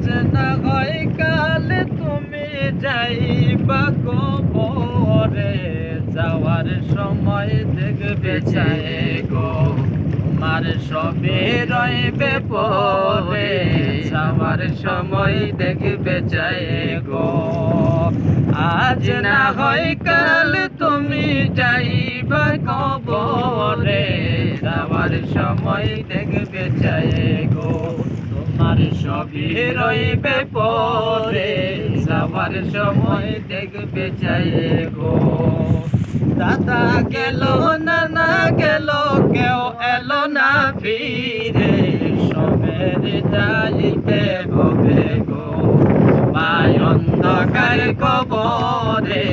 আজ না হয় কাল তুমি যাইবা কবরে, যাওয়ার সময় দেখবে চায় গো তোমার সবে রইবে পরে, যাওয়ার সময় দেখবে চায় গো। আজ না হয় কাল তুমি যাইবা কবরে, যাওয়ার সময় দেখবে চায় গো তোমার সবই রইবে পরে, যাওয়ার সময় দেখবে চায় গো। দাদা গেল নানা গেল কেউ এলো না ফিরে, সবের যাইতে হবে গো ভাই অন্ধকার কবরে,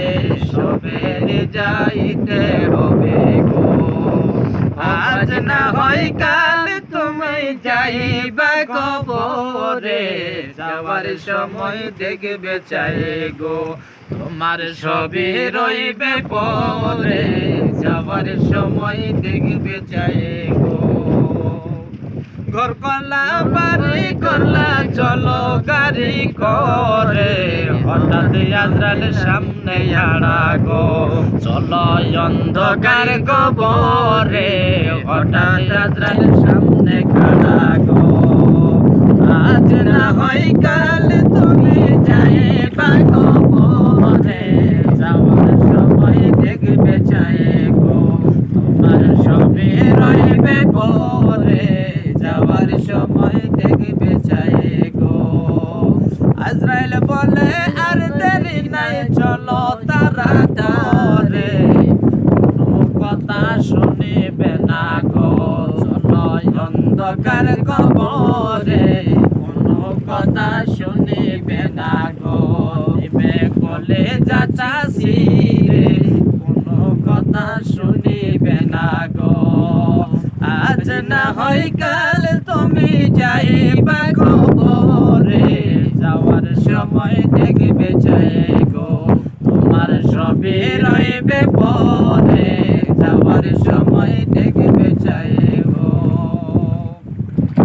সবের যাইতে হবে গো। আজ না হয় কাল তুমি যাইবা কবরে, যাওয়ার সময় দেখবে চায় গো তোমার সবই রইবে পরে, যাওয়ার সময় দেখবে চায় গো। ঘর করলা বাড়ি করলা চলো গাড়ি করে, হঠাৎ আজরাল সামনে আড়া গো চলো অন্ধকার কবরে, হঠাৎ আজরাল সামনে খাড়া গো। আজ না হয় কাল তুমি যাইবা কবরে, যাওয়ার সময় দেখবে চায় গো তোমার সবে রইবে পরে, যাওয়ার সময় দেখবে চায় গো। আজরাইল বলে আর দেরি নাই চলো তাড়াতাড়ি, কোনো কথা শুনিবে না গো চলো অন্ধকার কবরে, কোনো কথা শুনিবে না গো নিবে কলে যাচ্ছি রে, কোনো কথা শুনিবে না গো। আজ না হয় কাল তুমি যাইবা কবরে, যাওয়ার সময় দেখবে চায় গো তোমার সবই রইবে পরে, যাওয়ার সময় দেখবে চায়